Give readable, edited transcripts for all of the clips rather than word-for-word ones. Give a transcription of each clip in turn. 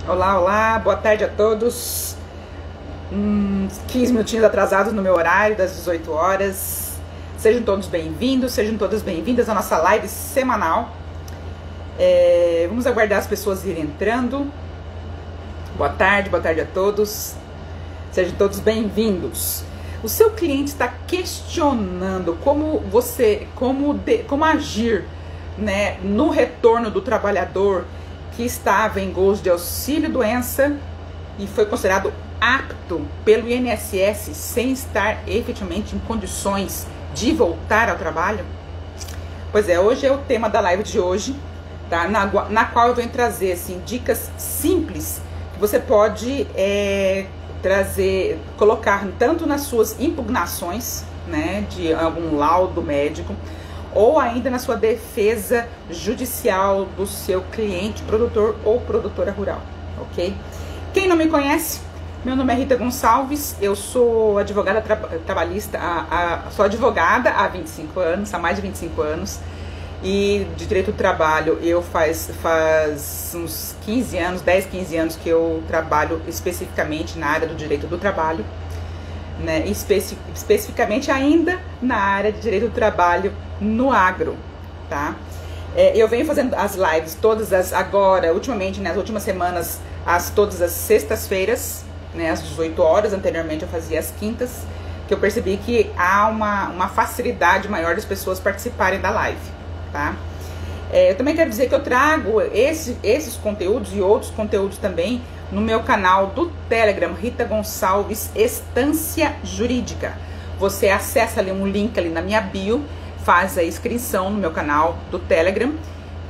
Olá, olá, boa tarde a todos. 15 minutinhos atrasados no meu horário, das 18 horas. Sejam todos bem-vindos, sejam todas bem-vindas à nossa live semanal. Vamos aguardar as pessoas irem entrando. Boa tarde a todos. Sejam todos bem-vindos. O seu cliente está questionando como agir, né, no retorno do trabalhador que estava em gozo de auxílio-doença e foi considerado apto pelo INSS sem estar efetivamente em condições de voltar ao trabalho? Pois é, hoje é o tema da live de hoje, tá? Na qual eu venho trazer assim, dicas simples que você pode colocar tanto nas suas impugnações, né, de algum laudo médico, ou ainda na sua defesa judicial do seu cliente, produtor ou produtora rural, ok? Quem não me conhece, meu nome é Rita Gonçalves, eu sou advogada trabalhista, sou advogada há 25 anos, há mais de 25 anos, e de direito do trabalho eu faz uns 15 anos, 10, 15 anos que eu trabalho especificamente na área do direito do trabalho, né, especificamente ainda na área de direito do trabalho no agro, tá? Eu venho fazendo as lives ultimamente, nas últimas semanas, todas as sextas-feiras, né, às 18 horas, anteriormente eu fazia às quintas, que eu percebi que há uma facilidade maior das pessoas participarem da live, tá? Eu também quero dizer que eu trago esses conteúdos e outros conteúdos também no meu canal do Telegram, Rita Gonçalves Estância Jurídica. Você acessa ali um link ali na minha bio, faz a inscrição no meu canal do Telegram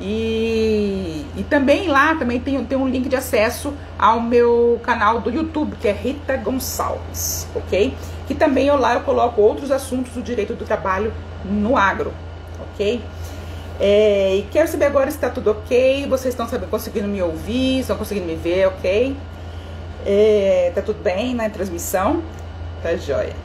e também lá também tem um link de acesso ao meu canal do YouTube, que é Rita Gonçalves, ok? Que também lá eu coloco outros assuntos do direito do trabalho no agro, ok? E quero saber agora se está tudo ok, vocês estão conseguindo me ouvir, estão conseguindo me ver, ok? Tá tudo bem na transmissão? Tá joia.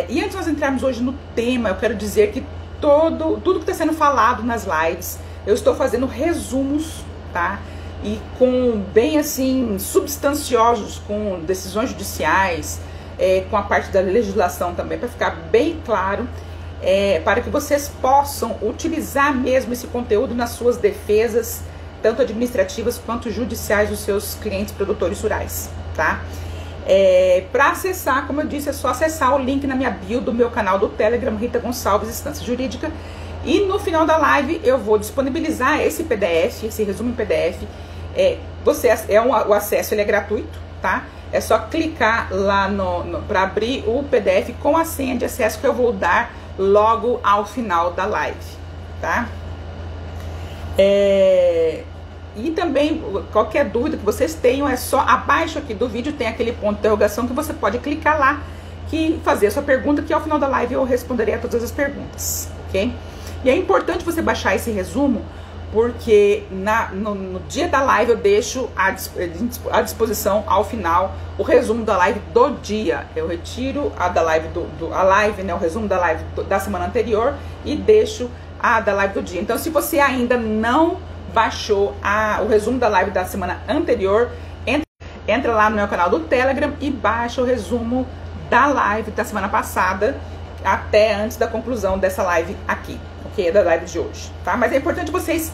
E antes de nós entrarmos hoje no tema, eu quero dizer que tudo que está sendo falado nas lives, eu estou fazendo resumos, tá? E bem assim, substanciosos, com decisões judiciais, com a parte da legislação também, para ficar bem claro, para que vocês possam utilizar mesmo esse conteúdo nas suas defesas, tanto administrativas quanto judiciais dos seus clientes produtores rurais, tá? Para acessar, como eu disse, é só acessar o link na minha bio do meu canal do Telegram, Rita Gonçalves Estância Jurídica, e no final da live eu vou disponibilizar esse PDF, esse resumo em PDF. O acesso ele é gratuito, tá? É só clicar lá para abrir o PDF com a senha de acesso que eu vou dar logo ao final da live, tá? E também, qualquer dúvida que vocês tenham, é só abaixo aqui do vídeo tem aquele ponto de interrogação que você pode clicar lá e fazer a sua pergunta, que ao final da live eu responderei a todas as perguntas, ok? E é importante você baixar esse resumo, porque no dia da live eu deixo à disposição ao final o resumo da live do dia. Eu retiro a da live né, o resumo da live da semana anterior e deixo a da live do dia. Então, se você ainda não baixou o resumo da live da semana anterior, entra lá no meu canal do Telegram e baixa o resumo da live da semana passada, até antes da conclusão dessa live aqui, ok? Da live de hoje, tá? Mas é importante vocês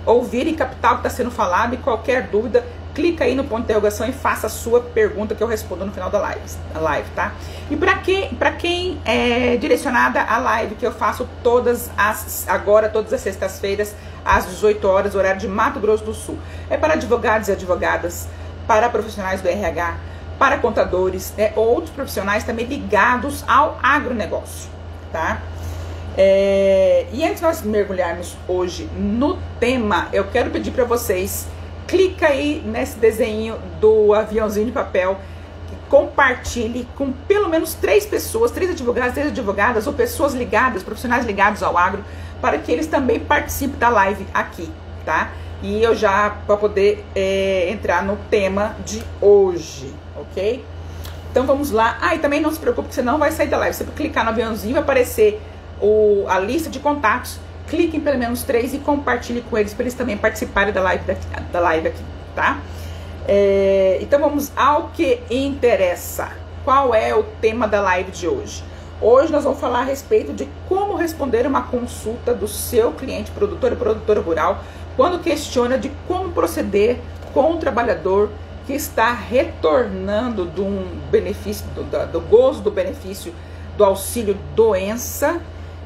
ouvirem e captar o que está sendo falado, e qualquer dúvida, clica aí no ponto de interrogação e faça a sua pergunta, que eu respondo no final da live, tá? E para quem é direcionada a live que eu faço todas as sextas-feiras, às 18 horas, horário de Mato Grosso do Sul. É para advogados e advogadas, para profissionais do RH, para contadores, outros profissionais também ligados ao agronegócio, tá? E antes de nós mergulharmos hoje no tema, eu quero pedir para vocês, clica aí nesse desenho do aviãozinho de papel, compartilhe com pelo menos 3 pessoas, 3 advogados, 3 advogadas ou pessoas ligadas, profissionais ligados ao agro, para que eles também participem da live aqui, tá? E eu para poder entrar no tema de hoje, ok? Então vamos lá. E também não se preocupe que você não vai sair da live. Você clicar no aviãozinho, vai aparecer a lista de contatos. Clique em pelo menos 3 e compartilhe com eles para eles também participarem da live aqui, tá? Então vamos ao que interessa. Qual é o tema da live de hoje? Hoje nós vamos falar a respeito de como responder uma consulta do seu cliente produtor e produtora rural quando questiona de como proceder com o trabalhador que está retornando de um benefício, do gozo do benefício do auxílio doença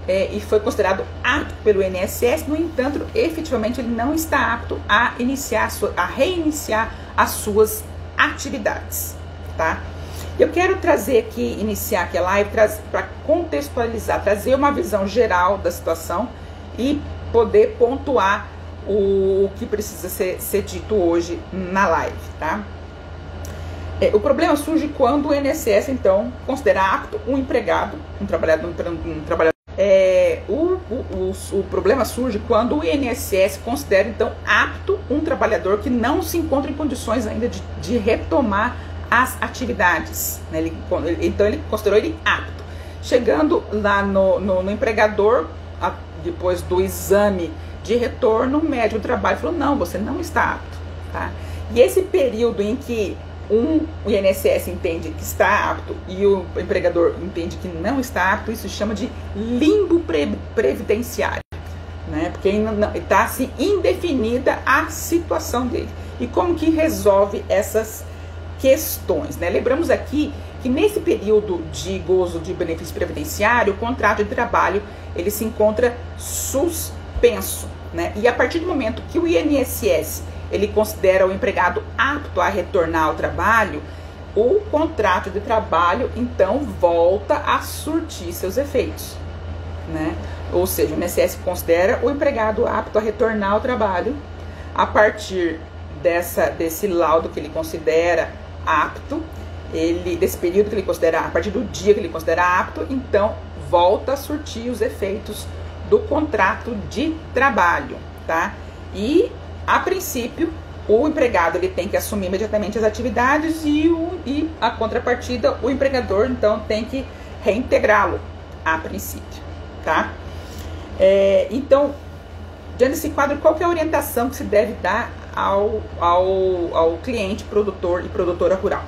e foi considerado apto pelo INSS. No entanto, efetivamente ele não está apto a reiniciar as suas atividades, tá? Eu quero iniciar aqui a live para contextualizar, trazer uma visão geral da situação e poder pontuar o que precisa ser dito hoje na live, tá? O problema surge quando o INSS, então, considera apto um empregado, um trabalhador. O problema surge quando o INSS considera, então, apto um trabalhador que não se encontra em condições ainda de retomar as atividades, né? Então ele considerou ele apto. Chegando lá no empregador, depois do exame de retorno, o médico do trabalho falou: não, você não está apto, tá? E esse período em que o INSS entende que está apto e o empregador entende que não está apto, isso chama de limbo previdenciário, né? Porque está assim indefinida a situação dele. E como que resolve essas questões, né? Lembramos aqui que nesse período de gozo de benefício previdenciário, o contrato de trabalho ele se encontra suspenso, né? E a partir do momento que o INSS ele considera o empregado apto a retornar ao trabalho, o contrato de trabalho então volta a surtir seus efeitos, né? Ou seja, o INSS considera o empregado apto a retornar ao trabalho. A partir desse laudo que ele considera apto, desse período que ele considera, a partir do dia que ele considera apto, então volta a surtir os efeitos do contrato de trabalho, tá? E a princípio o empregado ele tem que assumir imediatamente as atividades e a contrapartida o empregador então tem que reintegrá-lo a princípio, tá? Então, diante desse quadro, qual que é a orientação que se deve dar ao cliente produtor e produtora rural?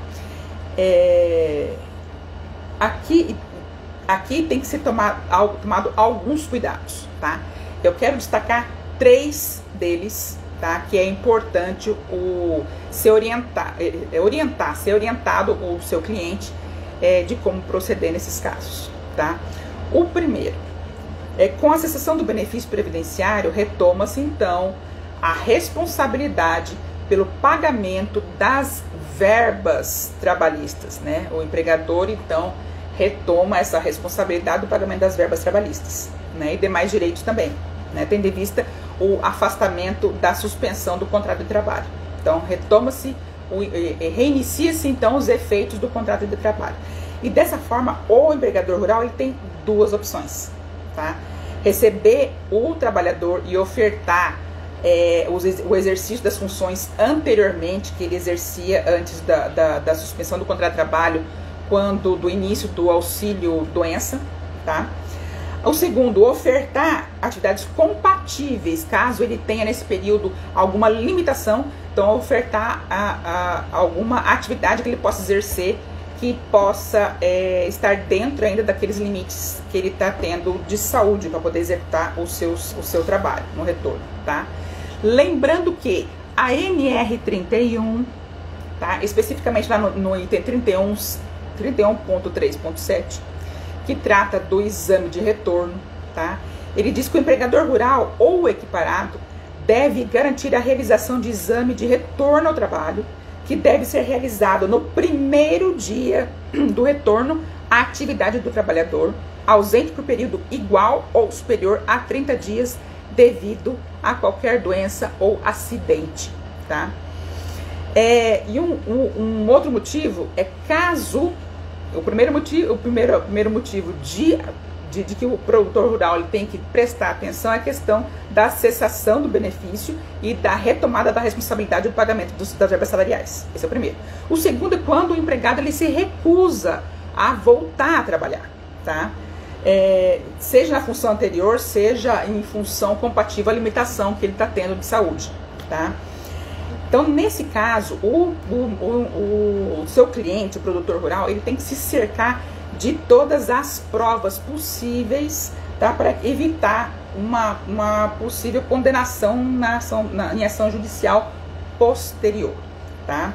Aqui tem que ser tomado alguns cuidados, tá? Eu quero destacar 3 deles, tá? Que é importante ser orientado o seu cliente de como proceder nesses casos, tá? O primeiro, com a cessação do benefício previdenciário, retoma-se então a responsabilidade pelo pagamento das verbas trabalhistas, né? O empregador então retoma essa responsabilidade do pagamento das verbas trabalhistas, né? E demais direitos também, né? Tendo em vista o afastamento da suspensão do contrato de trabalho. Então retoma-se, reinicia-se então os efeitos do contrato de trabalho. E dessa forma o empregador rural ele tem 2 opções, tá? Receber o trabalhador e ofertar o exercício das funções anteriormente que ele exercia antes da suspensão do contrato de trabalho, quando do início do auxílio doença, tá? O segundo, ofertar atividades compatíveis, caso ele tenha nesse período alguma limitação, então ofertar alguma atividade que ele possa exercer que possa estar dentro ainda daqueles limites que ele está tendo de saúde para poder executar o seu trabalho no retorno, tá? Lembrando que a NR31, tá? Especificamente lá no item 31.3.7, que trata do exame de retorno, tá? Ele diz que o empregador rural ou equiparado deve garantir a realização de exame de retorno ao trabalho, que deve ser realizado no primeiro dia do retorno à atividade do trabalhador, ausente por período igual ou superior a 30 dias, devido a qualquer doença ou acidente, tá? E um outro motivo é caso... O primeiro motivo de que o produtor rural ele tem que prestar atenção é a questão da cessação do benefício e da retomada da responsabilidade do pagamento das verbas salariais. Esse é o primeiro. O segundo é quando o empregado ele se recusa a voltar a trabalhar, tá? Seja na função anterior, seja em função compatível à limitação que ele está tendo de saúde, tá? Então, nesse caso, o seu cliente, o produtor rural, ele tem que se cercar de todas as provas possíveis, tá? Para evitar uma possível condenação em ação judicial posterior, tá?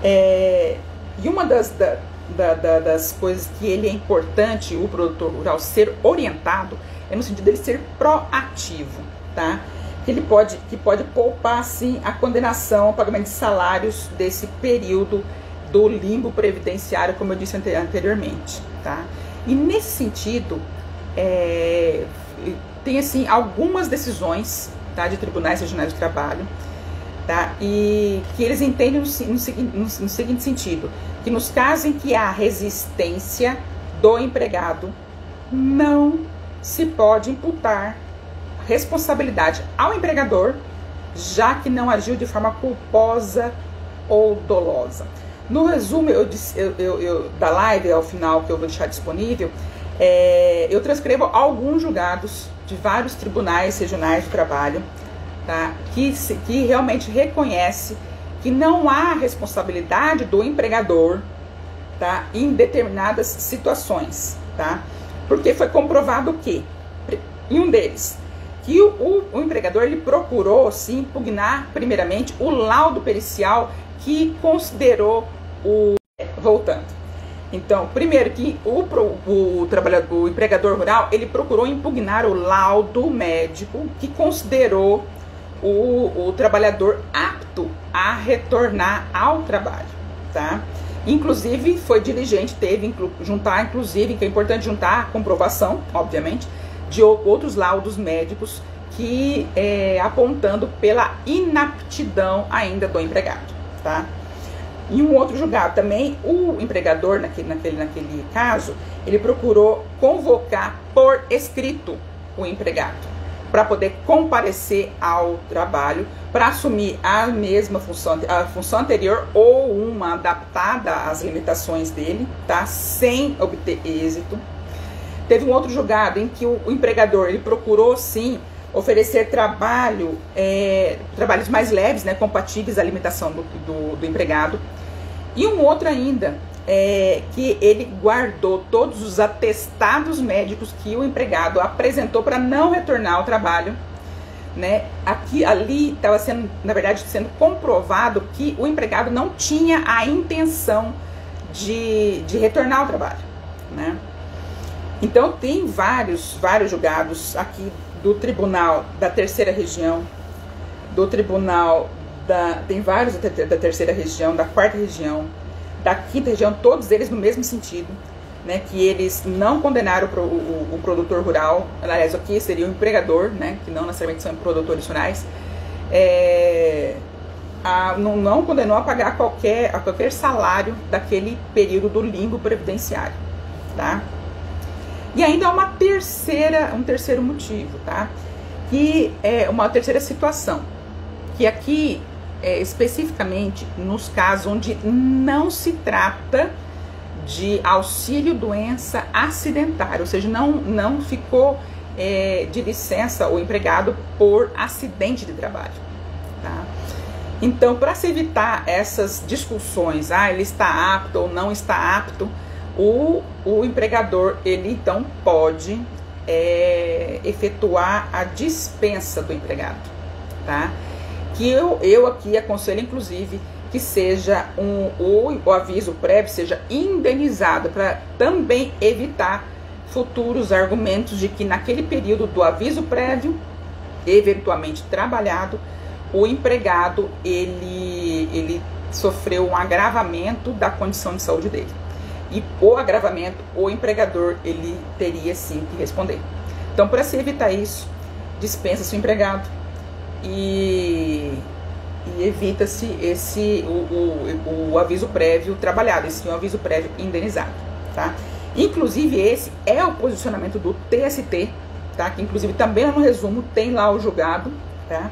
E uma das coisas que ele é importante, o produtor rural, ser orientado, é no sentido dele ser proativo, tá? Que pode poupar, sim, a condenação ao pagamento de salários desse período do limbo previdenciário, como eu disse anteriormente, tá? E nesse sentido, tem, assim, algumas decisões, tá, de tribunais regionais do trabalho, tá? E que eles entendem no seguinte sentido, que nos casos em que há resistência do empregado, não se pode imputar responsabilidade ao empregador, já que não agiu de forma culposa ou dolosa. No resumo da live, ao final, que eu vou deixar disponível, eu transcrevo alguns julgados de vários tribunais regionais do trabalho, tá? Que realmente reconhece que não há responsabilidade do empregador, tá? Em determinadas situações, tá? Porque foi comprovado que, em um deles, que o empregador ele procurou se impugnar primeiramente o laudo pericial que considerou voltando. Então, primeiro que o empregador rural ele procurou impugnar o laudo médico que considerou o trabalhador apto a retornar ao trabalho, tá? Inclusive foi diligente, juntar, inclusive, que é importante juntar a comprovação, obviamente, de outros laudos médicos que apontando pela inaptidão ainda do empregado, tá? Em um outro julgado também, o empregador, naquele caso, ele procurou convocar por escrito o empregado para poder comparecer ao trabalho, para assumir a mesma função, a função anterior ou uma adaptada às limitações dele, tá? Sem obter êxito. Teve um outro julgado em que o empregador ele procurou, sim, oferecer trabalhos mais leves, né, compatíveis à limitação do empregado. E um outro ainda, que ele guardou todos os atestados médicos que o empregado apresentou para não retornar ao trabalho, né? Ali estava sendo, na verdade, sendo comprovado que o empregado não tinha a intenção de retornar ao trabalho, né? Então tem vários julgados aqui do Tribunal da Terceira Região, do Tribunal tem vários da Terceira Região, da Quarta Região, da Quinta Região, todos eles no mesmo sentido, né, que eles não condenaram o produtor rural, aliás, aqui seria o empregador, né, que não necessariamente são produtores rurais, não condenou a pagar a qualquer salário daquele período do limbo previdenciário, tá? E ainda há um terceiro motivo, tá? Que é uma terceira situação, que aqui, especificamente nos casos onde não se trata de auxílio doença acidentário, ou seja, não ficou de licença o empregado por acidente de trabalho, tá? Então, para se evitar essas discussões, ele está apto ou não está apto, o empregador, ele então pode efetuar a dispensa do empregado, tá? Que eu aqui aconselho, inclusive, que seja o aviso prévio seja indenizado, para também evitar futuros argumentos de que naquele período do aviso prévio, eventualmente trabalhado, o empregado ele sofreu um agravamento da condição de saúde dele. E o agravamento, o empregador, ele teria sim que responder. Então, para se evitar isso, dispensa-se o empregado e evita-se o aviso prévio trabalhado, esse é um aviso prévio indenizado, tá? Inclusive, esse é o posicionamento do TST, tá? Que inclusive também no resumo tem lá o julgado, tá?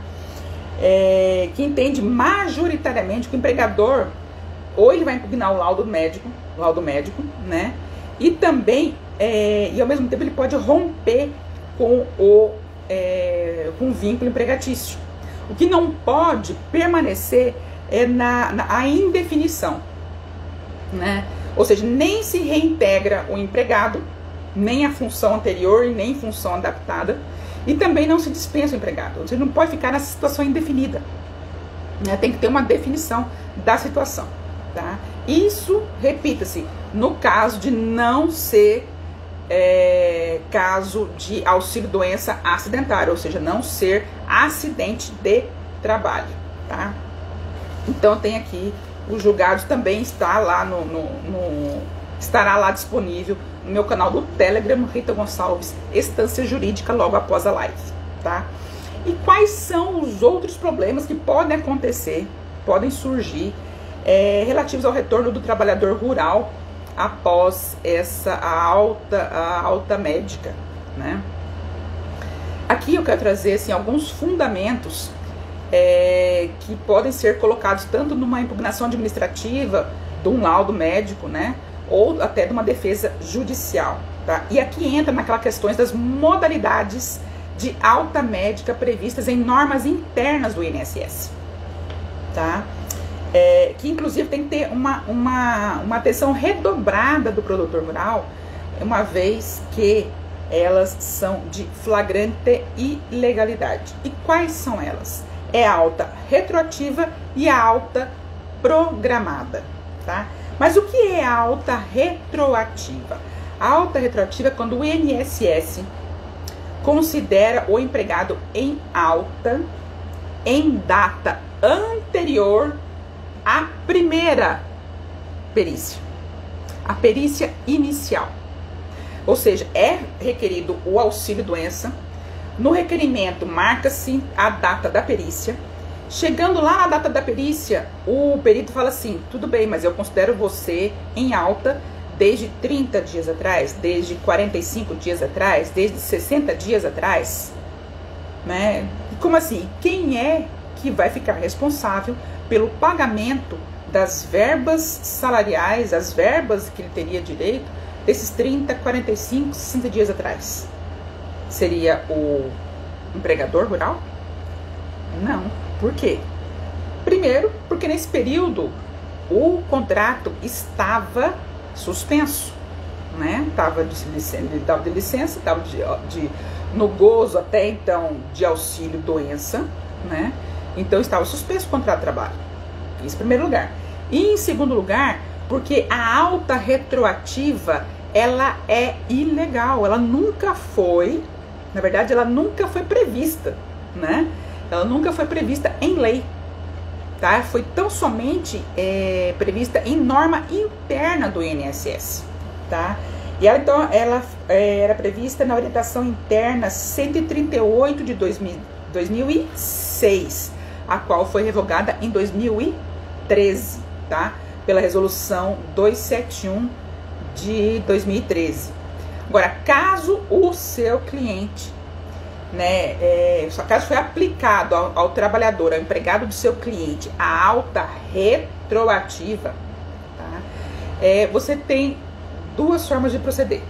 Que entende majoritariamente que o empregador, ou ele vai impugnar o laudo médico, né? E também, e ao mesmo tempo ele pode romper com o vínculo empregatício. O que não pode permanecer é a indefinição, né? Ou seja, nem se reintegra o empregado, nem a função anterior e nem função adaptada, e também não se dispensa o empregado. Você não pode ficar nessa situação indefinida, né? Tem que ter uma definição da situação, tá? Isso, repita-se, no caso de não ser caso de auxílio-doença acidentário, ou seja, não ser acidente de trabalho, tá? Então tem aqui os julgados, também está lá estará lá disponível no meu canal do Telegram, Rita Gonçalves, Estância Jurídica, logo após a live, tá? E quais são os outros problemas que podem acontecer, podem surgir, relativos ao retorno do trabalhador rural após a alta médica, né? Aqui eu quero trazer assim, alguns fundamentos que podem ser colocados tanto numa impugnação administrativa, de um laudo médico, né? Ou até de uma defesa judicial, tá? E aqui entra naquelas questões das modalidades de alta médica previstas em normas internas do INSS, tá? Que inclusive tem que ter uma atenção redobrada do produtor rural, uma vez que elas são de flagrante ilegalidade. E quais são elas? É a alta retroativa e a alta programada, tá? Mas o que é a alta retroativa? A alta retroativa é quando o INSS considera o empregado em alta em data anterior à primeira perícia, a perícia inicial. Ou seja, é requerido o auxílio-doença. No requerimento marca-se a data da perícia. Chegando lá na data da perícia, o perito fala assim: tudo bem, mas eu considero você em alta desde 30 dias atrás, desde 45 dias atrás, desde 60 dias atrás, né? Como assim? Quem é que vai ficar responsável pelo pagamento das verbas salariais, as verbas que ele teria direito desses 30, 45, 60 dias atrás? Seria o empregador rural? Não. Por quê? Primeiro, porque nesse período o contrato estava suspenso, né? Estava de licença, estava no gozo até então de auxílio-doença, né? Então estava suspenso o contrato de trabalho. Isso em primeiro lugar. E em segundo lugar, porque a alta retroativa, ela é ilegal, ela nunca foi, na verdade, ela nunca foi prevista, né? Ela nunca foi prevista em lei, tá? Foi tão somente prevista em norma interna do INSS, tá? E ela, então, ela era prevista na orientação interna 138 de 2006, a qual foi revogada em 2013, tá? Pela resolução 271 de 2013. Agora, caso o seu cliente, né, caso foi aplicado ao trabalhador, ao empregado do seu cliente, a alta retroativa, tá? Você tem duas formas de proceder.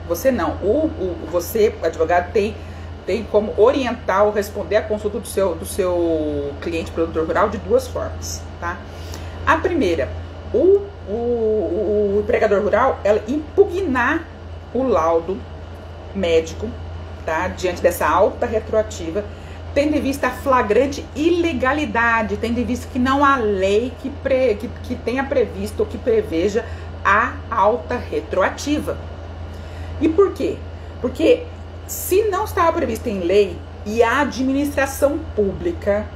Você não, você, advogado, tem como orientar ou responder a consulta do seu cliente produtor rural de duas formas, tá? A primeira, o empregador rural, ela impugnar o laudo médico, tá? Diante dessa alta retroativa, tendo em vista a flagrante ilegalidade, tendo em vista que não há lei que tenha previsto ou que preveja a alta retroativa. E por quê? Porque se não estava previsto em lei, e a administração pública,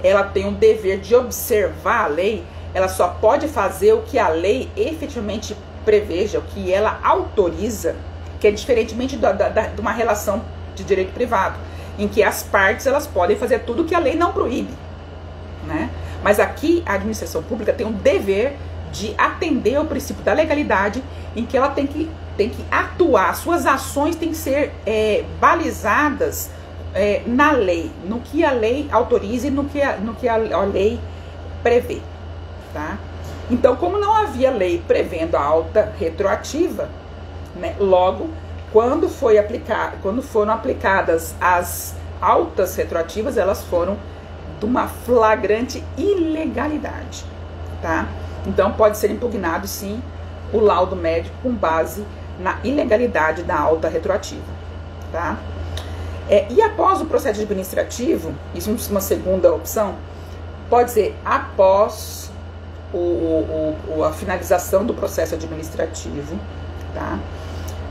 ela tem o dever de observar a lei, ela só pode fazer o que a lei efetivamente preveja, o que ela autoriza, que é diferentemente de uma relação de direito privado, em que as partes elas podem fazer tudo que a lei não proíbe, né? Mas aqui a administração pública tem um dever de atender ao princípio da legalidade, em que ela tem que atuar, suas ações têm que ser balizadas na lei, no que a lei autoriza e no que a lei prevê, tá? Então, como não havia lei prevendo a alta retroativa, né, logo, quando foram aplicadas as altas retroativas, elas foram de uma flagrante ilegalidade, tá? Então pode ser impugnado sim o laudo médico com base na ilegalidade da alta retroativa, tá? E após o processo administrativo, isso é uma segunda opção, pode ser após a finalização do processo administrativo, tá?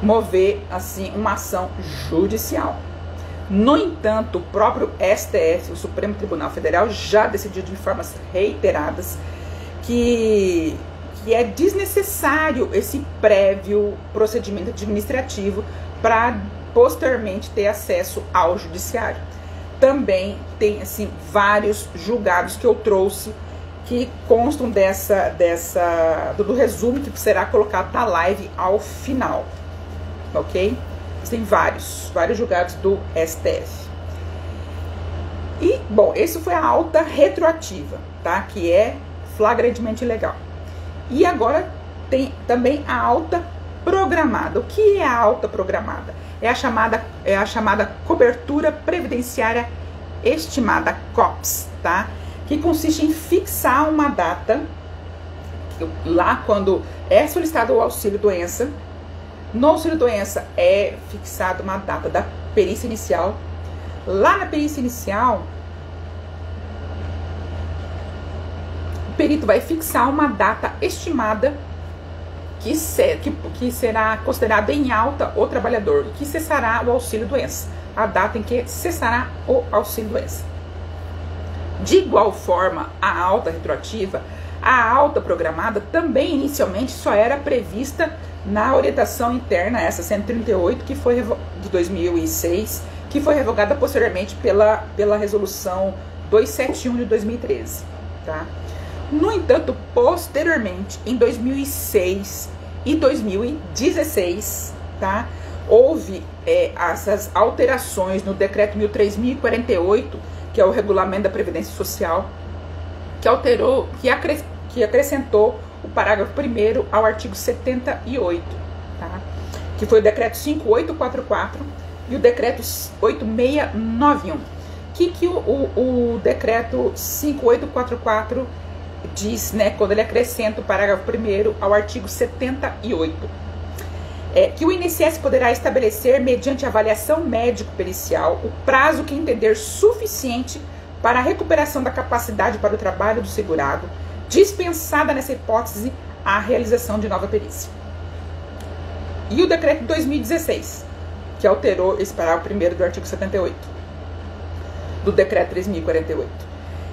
Mover assim uma ação judicial. No entanto, o próprio STF, o Supremo Tribunal Federal, já decidiu de formas reiteradas que é desnecessário esse prévio procedimento administrativo para posteriormente ter acesso ao judiciário. Também tem assim vários julgados que eu trouxe que constam do resumo que será colocado na live ao final, ok? Tem vários julgados do STF. E, bom, esse foi a alta retroativa, tá? Que é flagrantemente ilegal. E agora tem também a alta programada. O que é a alta programada? É a chamada cobertura previdenciária estimada, COPS, tá? Que consiste em fixar uma data, lá quando é solicitado o auxílio-doença. No auxílio-doença é fixada uma data da perícia inicial. Lá na perícia inicial, o perito vai fixar uma data estimada que será considerada em alta o trabalhador, que cessará o auxílio-doença, a data em que cessará o auxílio-doença. De igual forma, a alta retroativa, a alta programada também inicialmente só era prevista na orientação interna, essa 138, que foi de 2006, que foi revogada posteriormente pela resolução 271 de 2013, tá? No entanto, posteriormente, em 2006 e 2016, tá? Houve essas alterações no decreto 13.048, que é o regulamento da Previdência Social, que acrescentou o parágrafo 1º ao artigo 78, tá? Que foi o decreto 5844 e o decreto 8691. Que o decreto 5844 diz, né, quando ele acrescenta o parágrafo 1º ao artigo 78? Que o INSS poderá estabelecer, mediante avaliação médico-pericial, o prazo que entender suficiente para a recuperação da capacidade para o trabalho do segurado, dispensada nessa hipótese a realização de nova perícia. E o decreto 2016, que alterou esse parágrafo 1º do artigo 78, do decreto 3.048.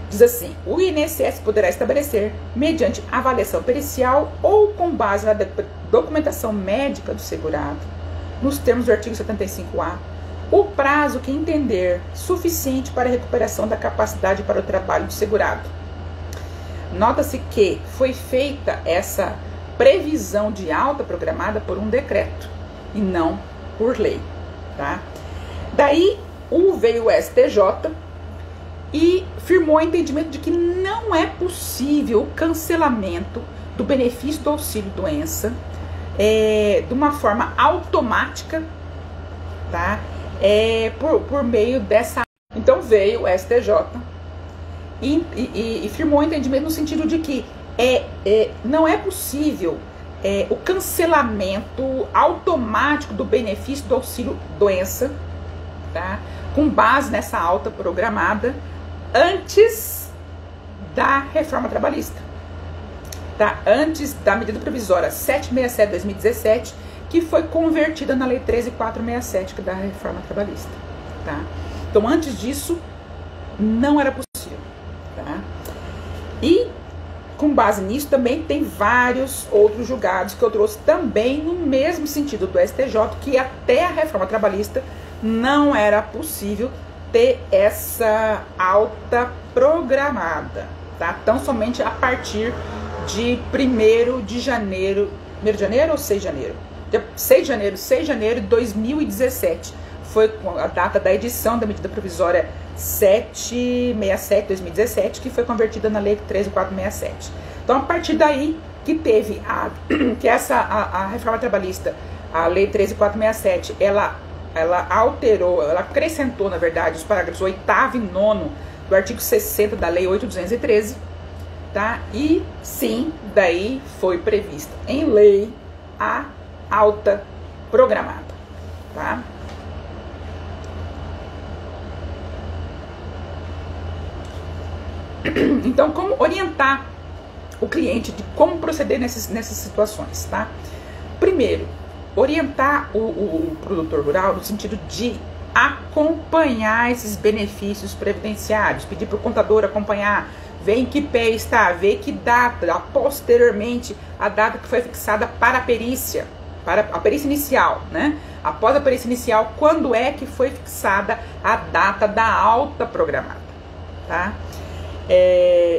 Diz assim: o INSS poderá estabelecer, mediante avaliação pericial ou com base na documentação médica do segurado, nos termos do artigo 75A, o prazo que entender suficiente para a recuperação da capacidade para o trabalho do segurado. Nota-se que foi feita essa previsão de alta programada por um decreto e não por lei, tá? Daí veio o STJ e firmou o entendimento de que não é possível o cancelamento do benefício do auxílio-doença de uma forma automática, tá? Por meio dessa... Então veio o STJ e firmou o entendimento no sentido de que não é possível o cancelamento automático do benefício do auxílio-doença, tá? Com base nessa alta programada antes da reforma trabalhista, tá? Antes da medida provisória 767 de 2017, que foi convertida na lei 13.467, que é da reforma trabalhista, tá? Então, antes disso, não era possível, tá? E, com base nisso, também tem vários outros julgados que eu trouxe também no mesmo sentido do STJ, que até a reforma trabalhista não era possível ter essa alta programada, tá? Então, somente a partir de 1º de janeiro, 1º de janeiro ou 6 de janeiro? 6 de janeiro de 2017 foi a data da edição da medida provisória 767 de 2017, que foi convertida na lei 13.467. Então, a partir daí que teve a reforma trabalhista, a lei 13.467, ela alterou, ela acrescentou, na verdade, os parágrafos 8º e 9º do artigo 60 da Lei 8.213, tá? E sim, daí foi prevista em lei a alta programada, tá? Então, como orientar o cliente de como proceder nessas situações, tá? Primeiro, orientar o produtor rural no sentido de acompanhar esses benefícios previdenciários, pedir para o contador acompanhar, ver em que pé está, ver que data, posteriormente, a data que foi fixada para a perícia inicial, né? Após a perícia inicial, quando é que foi fixada a data da alta programada, tá?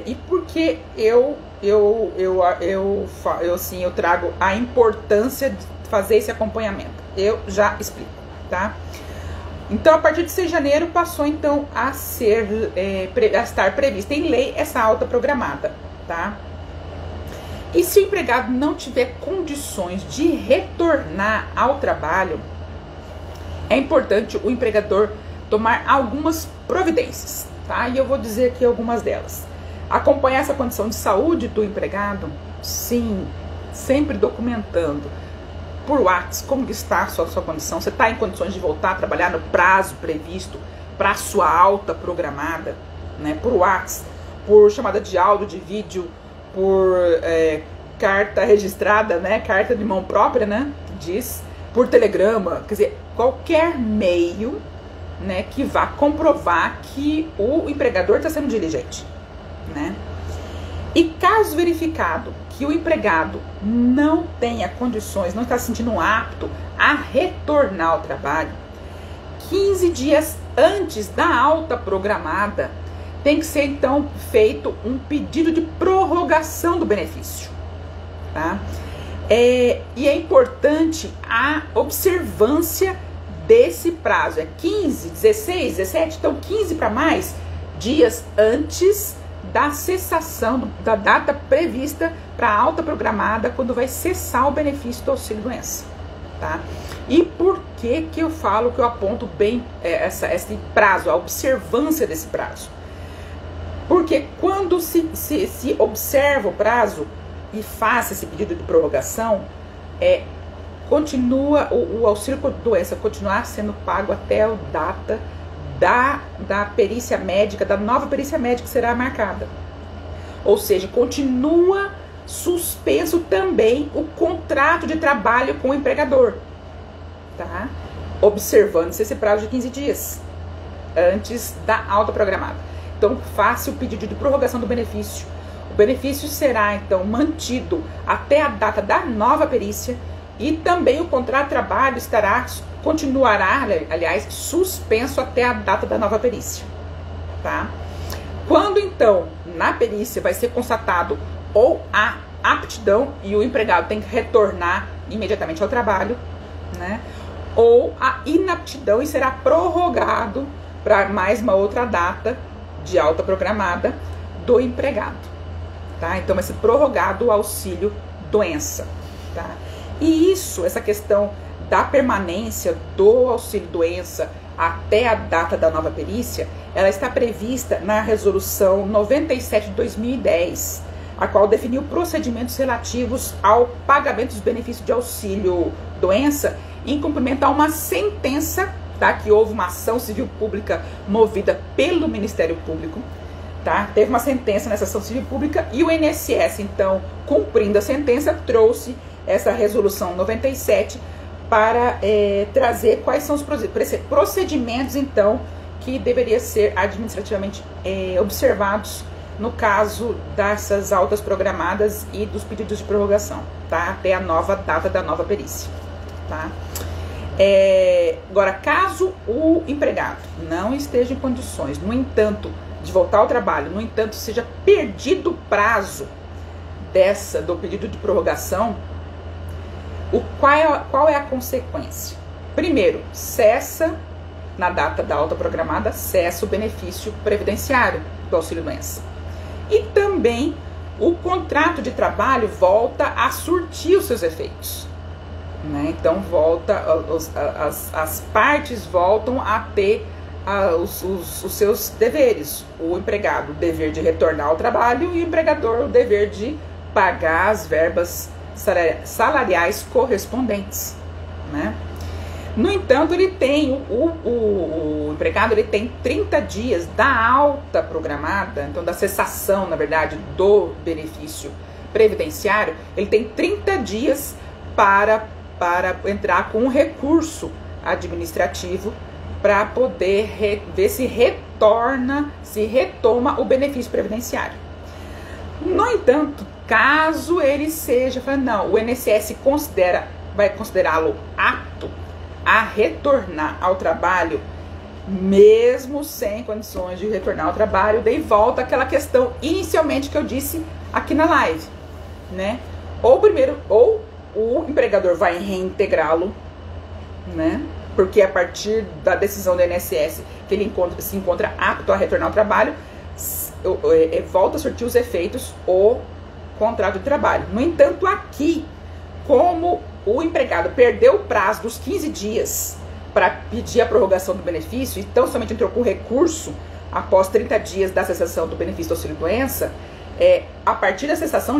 E por que eu trago a importância de fazer esse acompanhamento? Eu já explico, tá? Então, a partir de 6 de janeiro, passou então a estar prevista em lei essa alta programada, tá? E se o empregado não tiver condições de retornar ao trabalho, é importante o empregador tomar algumas providências, tá? E eu vou dizer aqui algumas delas. Acompanhar essa condição de saúde do empregado, sim, sempre documentando por WhatsApp como está a sua condição. Você está em condições de voltar a trabalhar no prazo previsto para a sua alta programada, né? Por WhatsApp, por chamada de áudio, de vídeo, por carta registrada, né? Carta de mão própria, né? Diz, por telegrama, quer dizer, qualquer meio, né, que vá comprovar que o empregador está sendo diligente, né? E caso verificado que o empregado não tenha condições, não está se sentindo apto a retornar ao trabalho, 15 dias antes da alta programada, tem que ser então feito um pedido de prorrogação do benefício, tá? E é importante a observância desse prazo, 15, 16, 17, então 15 para mais dias antes da cessação da data prevista para a alta programada, quando vai cessar o benefício do auxílio-doença, tá? E por que eu falo, que eu aponto bem esse prazo, a observância desse prazo? Porque quando se observa o prazo e faz esse pedido de prorrogação, continua o auxílio-doença continuar sendo pago até a data da perícia médica, da nova perícia médica que será marcada. Ou seja, continua suspenso também o contrato de trabalho com o empregador, tá? Observando-se esse prazo de 15 dias antes da alta programada. Então, faça o pedido de prorrogação do benefício. O benefício será, então, mantido até a data da nova perícia, e também o contrato de trabalho continuará, aliás, suspenso até a data da nova perícia, tá? Quando, então, na perícia vai ser constatado ou a aptidão e o empregado tem que retornar imediatamente ao trabalho, né? Ou a inaptidão e será prorrogado para mais uma outra data de alta programada do empregado, tá? Então, vai ser prorrogado o auxílio-doença, tá? E essa questão da permanência do auxílio-doença até a data da nova perícia, ela está prevista na resolução 97 de 2010, a qual definiu procedimentos relativos ao pagamento dos benefícios de auxílio-doença em cumprimento a uma sentença, tá? Que houve uma ação civil pública movida pelo Ministério Público, tá? Teve uma sentença nessa ação civil pública e o INSS, então, cumprindo a sentença, trouxe essa resolução 97 para trazer quais são os procedimentos, então, que deveriam ser administrativamente observados no caso dessas altas programadas e dos pedidos de prorrogação, tá? Até a nova data da nova perícia, tá? Agora, caso o empregado não esteja em condições, no entanto, de voltar ao trabalho, no entanto, seja perdido o prazo do pedido de prorrogação, qual é a consequência? Primeiro, cessa, na data da alta programada, cessa o benefício previdenciário do auxílio-doença. E também o contrato de trabalho volta a surtir os seus efeitos, né? Então, as partes voltam a ter os seus deveres. O empregado, o dever de retornar ao trabalho, e o empregador, o dever de pagar as verbas salariais correspondentes, né? No entanto, ele tem, o empregado, ele tem 30 dias da alta programada, então da cessação, na verdade, do benefício previdenciário. Ele tem 30 dias para entrar com um recurso administrativo para poder ver se retoma o benefício previdenciário. No entanto, caso ele seja, não, o INSS vai considerá-lo apto a retornar ao trabalho, mesmo sem condições de retornar ao trabalho, daí volta aquela questão inicialmente que eu disse aqui na live, né? Ou o empregador vai reintegrá-lo, né? Porque a partir da decisão do INSS que ele se encontra apto a retornar ao trabalho, volta a surtir os efeitos o contrato de trabalho. No entanto, aqui, como o empregado perdeu o prazo dos 15 dias para pedir a prorrogação do benefício, então somente entrou com recurso após 30 dias da cessação do benefício do auxílio-doença, a partir da cessação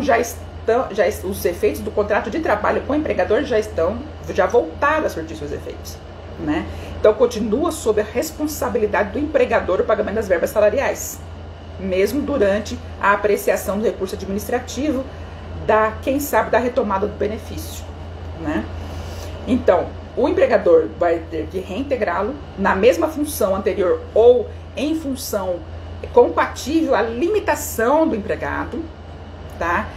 os efeitos do contrato de trabalho com o empregador já voltaram a surtir seus efeitos, né? Então continua sob a responsabilidade do empregador o pagamento das verbas salariais, mesmo durante a apreciação do recurso administrativo quem sabe, da retomada do benefício, né? Então, o empregador vai ter que reintegrá-lo na mesma função anterior ou em função compatível à limitação do empregado, tá?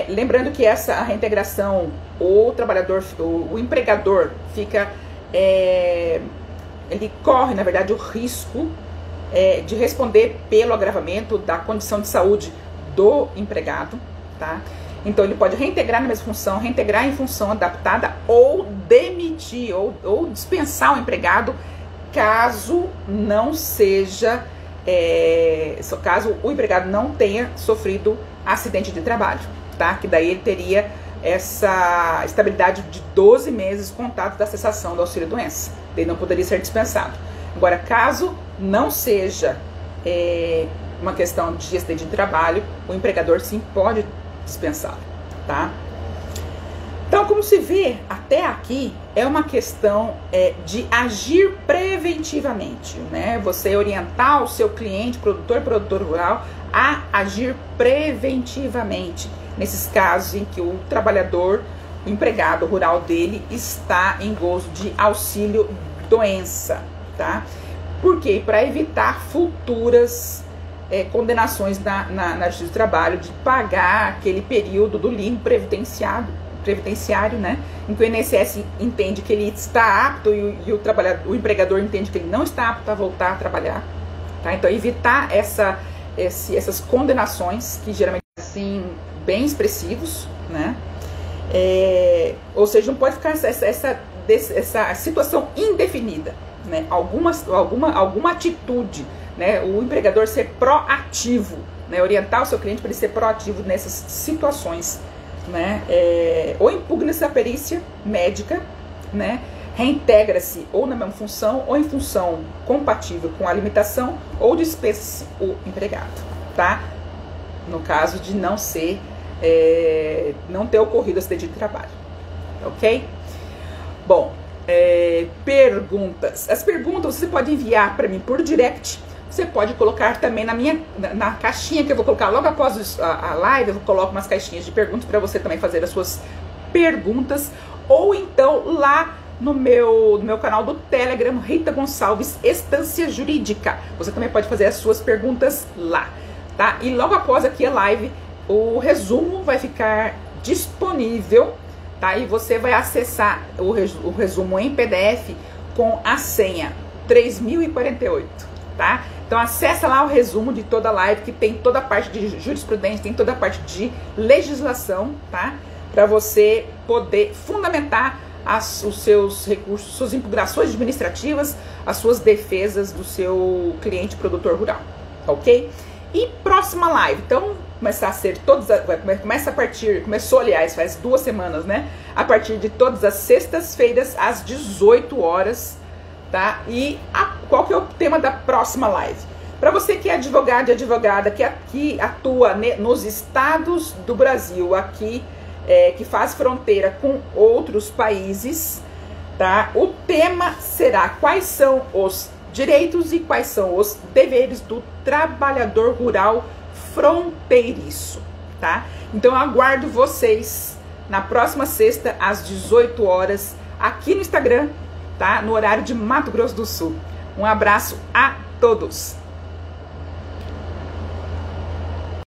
Lembrando que a reintegração, o empregador fica, ele corre, na verdade, o risco de responder pelo agravamento da condição de saúde do empregado, tá? Então ele pode reintegrar na mesma função, reintegrar em função adaptada ou demitir ou dispensar o empregado caso não seja, caso o empregado não tenha sofrido acidente de trabalho, tá? Que daí ele teria essa estabilidade de 12 meses contados da cessação do auxílio-doença. Ele não poderia ser dispensado. Agora, caso não seja uma questão de acidente de trabalho, o empregador sim pode dispensá-lo, tá? Então, como se vê até aqui, é uma questão de agir preventivamente, né? Você orientar o seu cliente, produtor rural, a agir preventivamente, nesses casos em que o trabalhador, o empregado rural dele, está em gozo de auxílio-doença, tá? Por quê? Para evitar futuras condenações na Justiça do Trabalho de pagar aquele período do limbo previdenciário, né? Em que o INSS entende que ele está apto e o empregador entende que ele não está apto a voltar a trabalhar, tá? Então, evitar essas condenações, que geralmente assim, bem expressivos, né? Ou seja, não pode ficar essa situação indefinida, né? Alguma atitude, né? O empregador ser proativo, né? Orientar o seu cliente para ele ser proativo nessas situações, né? Ou impugna-se a perícia médica, né? Reintegra-se ou na mesma função ou em função compatível com a limitação, ou dispensa-se o empregado, tá? No caso de não ter ocorrido acidente de trabalho, ok? Bom, perguntas. As perguntas você pode enviar para mim por direct. Você pode colocar também na caixinha que eu vou colocar logo após a live. Eu coloco umas caixinhas de perguntas para você também fazer as suas perguntas. Ou então lá no meu canal do Telegram, Rita Gonçalves, Estância Jurídica. Você também pode fazer as suas perguntas lá, tá? E logo após aqui a live, o resumo vai ficar disponível, tá? E você vai acessar o resumo em PDF com a senha 3048, tá? Então acessa lá o resumo de toda a live, que tem toda a parte de jurisprudência, tem toda a parte de legislação, tá? Para você poder fundamentar os seus recursos, suas impugnações administrativas, as suas defesas do seu cliente produtor rural, ok? E próxima live, então começou aliás, faz 2 semanas, né? A partir de todas as sextas-feiras, às 18 horas, tá? E qual que é o tema da próxima live? Para você que é advogado e advogada, que aqui atua nos estados do Brasil, aqui que faz fronteira com outros países, tá? O tema será quais são os direitos e quais são os deveres do trabalhador rural fronteiriço, tá? Então eu aguardo vocês na próxima sexta às 18 horas aqui no Instagram, tá? No horário de Mato Grosso do Sul. Um abraço a todos!